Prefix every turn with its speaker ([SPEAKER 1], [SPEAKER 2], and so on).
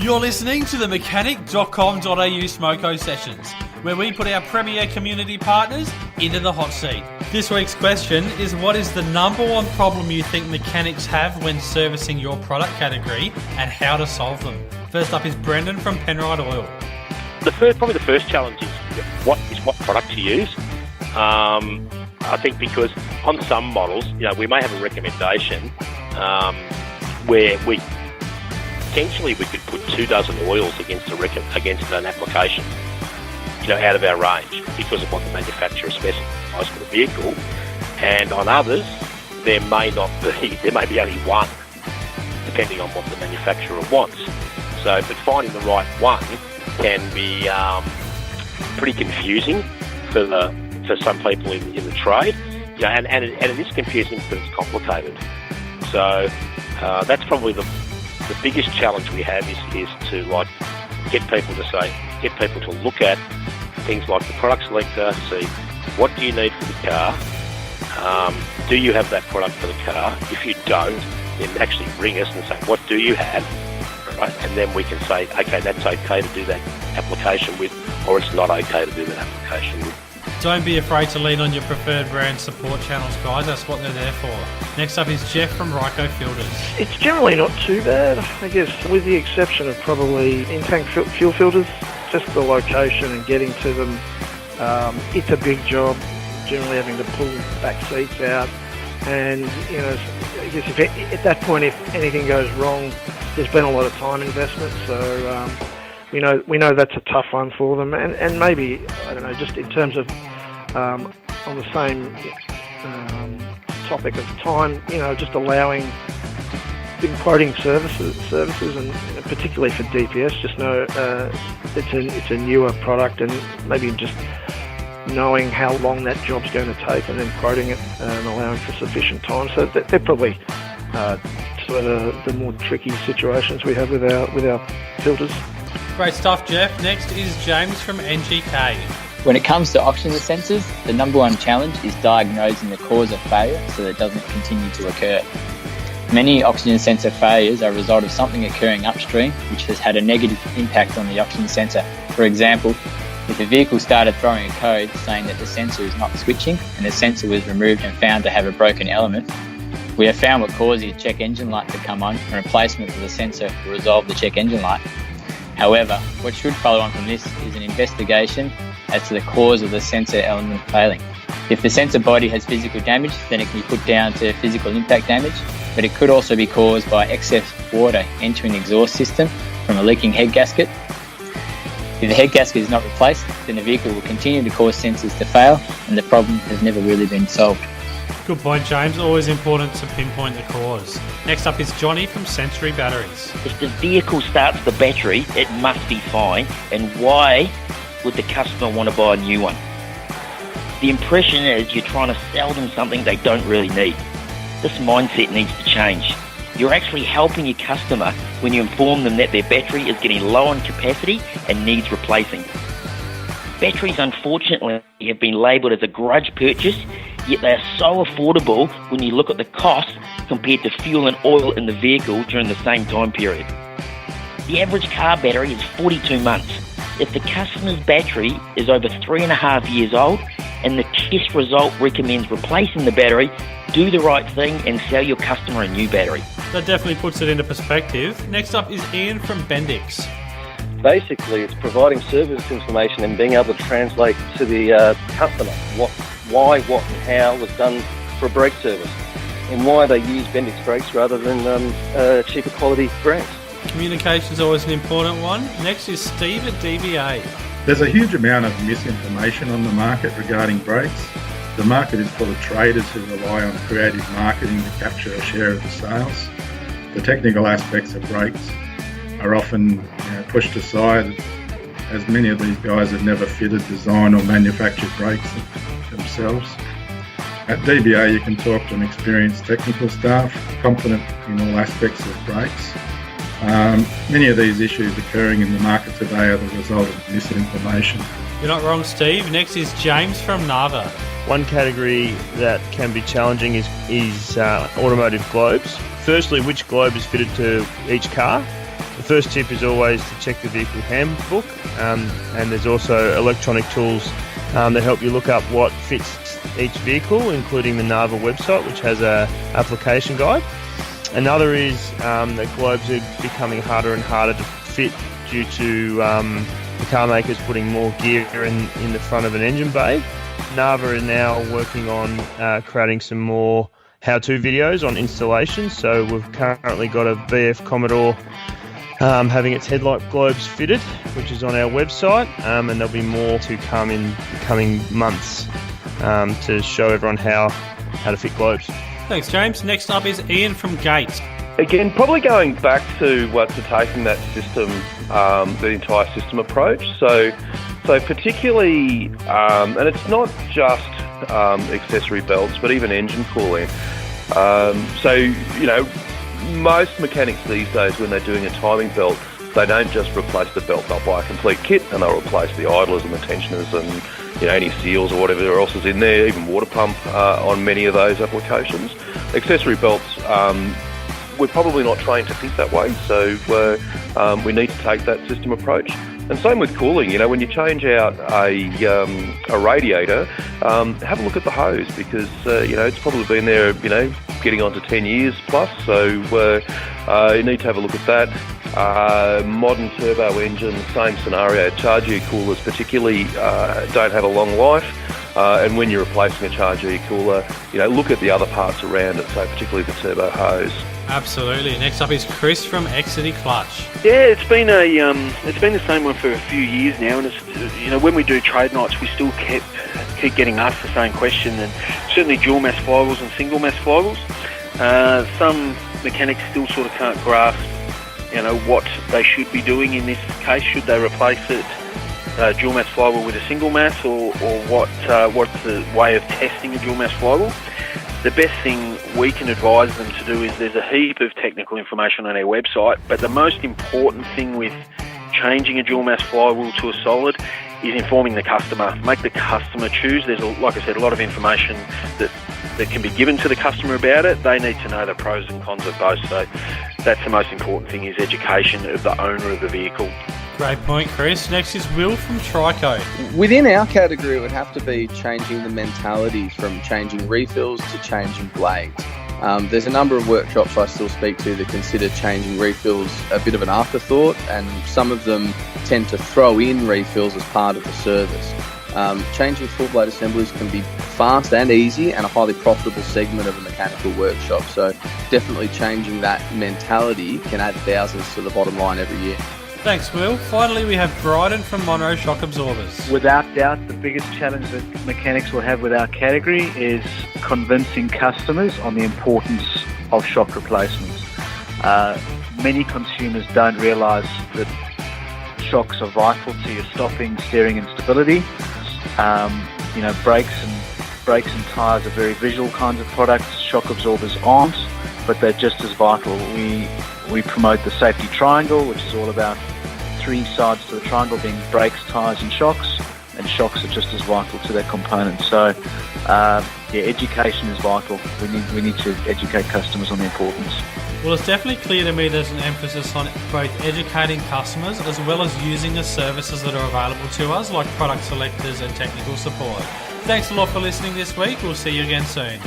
[SPEAKER 1] You're listening to the Mechanic.com.au Smoko Sessions, where we put our premier community partners into the hot seat. This week's question is, what is the number one problem you think mechanics have when servicing your product category, and how to solve them? First up is Brendan from Penrite Oil.
[SPEAKER 2] Probably the first challenge is what product to use. I think because on some models, we may have a recommendation where potentially we could put 24 oils against an application, out of our range because of what the manufacturer specifies for the vehicle. And on others, there may be only one, depending on what the manufacturer wants. But finding the right one can be pretty confusing for some people in the trade, and it is confusing because it's complicated. So that's probably the biggest challenge we have is to get people to look at things like the product selector, see what do you need for the car, do you have that product for the car? If you don't, then actually ring us and say, what do you have? Right? And then we can say, okay, that's okay to do that application with, or it's not okay to do that application with.
[SPEAKER 1] Don't be afraid to lean on your preferred brand support channels, guys. That's what they're there for. Next up is Jeff from Ryco Filters.
[SPEAKER 3] It's generally not too bad, I guess, with the exception of probably in-tank fuel filters, just the location and getting to them. It's a big job, generally having to pull back seats out. And, I guess at that point, if anything goes wrong, there's been a lot of time investment. So, we know that's a tough one for them. And maybe, I don't know, just in terms of on the same topic of time, just allowing, been quoting services and particularly for DPS, just know it's a newer product, and maybe just knowing how long that job's going to take and then quoting it and allowing for sufficient time. So they're probably sort of the more tricky situations we have with our filters.
[SPEAKER 1] Great stuff, Jeff. Next is James from NGK.
[SPEAKER 4] When it comes to oxygen sensors, the number one challenge is diagnosing the cause of failure so that it doesn't continue to occur. Many oxygen sensor failures are a result of something occurring upstream which has had a negative impact on the oxygen sensor. For example, if a vehicle started throwing a code saying that the sensor is not switching and the sensor was removed and found to have a broken element, we have found what caused the check engine light to come on, and replacement of the sensor will resolve the check engine light. However, what should follow on from this is an investigation as to the cause of the sensor element failing. If the sensor body has physical damage, then it can be put down to physical impact damage, but it could also be caused by excess water entering the exhaust system from a leaking head gasket. If the head gasket is not replaced, then the vehicle will continue to cause sensors to fail, and the problem has never really been solved.
[SPEAKER 1] Good point, James. Always important to pinpoint the cause. Next up is Johnny from Sensory Batteries.
[SPEAKER 5] If the vehicle starts the battery, it must be fine. And why would the customer want to buy a new one? The impression is you're trying to sell them something they don't really need. This mindset needs to change. You're actually helping your customer when you inform them that their battery is getting low on capacity and needs replacing. Batteries, unfortunately, have been labelled as a grudge purchase, yet they are so affordable when you look at the cost compared to fuel and oil in the vehicle during the same time period. The average car battery is 42 months. If the customer's battery is over 3.5 years old and the test result recommends replacing the battery, do the right thing and sell your customer a new battery.
[SPEAKER 1] That definitely puts it into perspective. Next up is Ian from Bendix.
[SPEAKER 6] Basically, it's providing service information and being able to translate to the customer why, what and how was done for a brake service, and why they use Bendix brakes rather than cheaper quality brands.
[SPEAKER 1] Communication is always an important one. Next is Steve at DBA.
[SPEAKER 7] There's a huge amount of misinformation on the market regarding brakes. The market is full of traders who rely on creative marketing to capture a share of the sales. The technical aspects of brakes are often pushed aside, as many of these guys have never fitted, designed or manufactured brakes themselves. At DBA you can talk to an experienced technical staff, confident in all aspects of brakes. Many of these issues occurring in the market today are the result of misinformation.
[SPEAKER 1] You're not wrong, Steve. Next is James from Nava.
[SPEAKER 8] One category that can be challenging is automotive globes. Firstly, which globe is fitted to each car? The first tip is always to check the vehicle handbook, and there's also electronic tools that help you look up what fits each vehicle, including the Nava website, which has a application guide. Another is that globes are becoming harder and harder to fit due to the car makers putting more gear in the front of an engine bay. Nava are now working on creating some more how-to videos on installation. So we've currently got a VF Commodore having its headlight globes fitted, which is on our website, and there'll be more to come in the coming months to show everyone how to fit globes.
[SPEAKER 1] Thanks, James. Next up is Ian from Gates.
[SPEAKER 6] Again, probably going back to taking that system, the entire system approach. So particularly, and it's not just accessory belts, but even engine cooling. Most mechanics these days, when they're doing a timing belt, they don't just replace the belt. They'll buy a complete kit, and they'll replace the idlers and the tensioners and any seals or whatever else is in there, even water pump on many of those applications. Accessory belts, we're probably not trained to think that way, so we need to take that system approach. And same with cooling. When you change out a radiator, have a look at the hose, because it's probably been there, getting on to 10 years plus. So you need to have a look at that. Modern turbo engine, same scenario. Charge air coolers particularly don't have a long life. And when you're replacing a charge air cooler, look at the other parts around it, so particularly the turbo hose.
[SPEAKER 1] Absolutely. Next up is Chris from Exeter Clutch.
[SPEAKER 9] Yeah, it's been the same one for a few years now, and it's, when we do trade nights, we still keep getting asked the same question, and certainly dual mass flywheels and single mass flywheels. Some mechanics still sort of can't grasp, what they should be doing in this case. Should they replace it dual mass flywheel with a single mass, or what's the way of testing a dual mass flywheel? The best thing we can advise them to do is, there's a heap of technical information on our website, but the most important thing with changing a dual mass flywheel to a solid is informing the customer. Make the customer choose. There's, like I said, a lot of information that can be given to the customer about it. They need to know the pros and cons of both. So that's the most important thing, is education of the owner of the vehicle.
[SPEAKER 1] Great point, Chris. Next is Will from Trico.
[SPEAKER 10] Within our category, it would have to be changing the mentality from changing refills to changing blades. There's a number of workshops I still speak to that consider changing refills a bit of an afterthought, and some of them tend to throw in refills as part of the service. Changing full blade assemblies can be fast and easy, and a highly profitable segment of a mechanical workshop. So definitely changing that mentality can add thousands to the bottom line every year.
[SPEAKER 1] Thanks, Will. Finally, we have Bryden from Monroe Shock Absorbers.
[SPEAKER 11] Without doubt, the biggest challenge that mechanics will have with our category is convincing customers on the importance of shock replacements. Many consumers don't realise that shocks are vital to your stopping, steering and stability. Brakes and tyres are very visual kinds of products. Shock absorbers aren't, but they're just as vital. We promote the safety triangle, which is all about 3 sides to the triangle being brakes, tyres and shocks are just as vital to that component. So education is vital. We need to educate customers on the importance.
[SPEAKER 1] Well, it's definitely clear to me there's an emphasis on both educating customers as well as using the services that are available to us, like product selectors and technical support. Thanks a lot for listening this week. We'll see you again soon.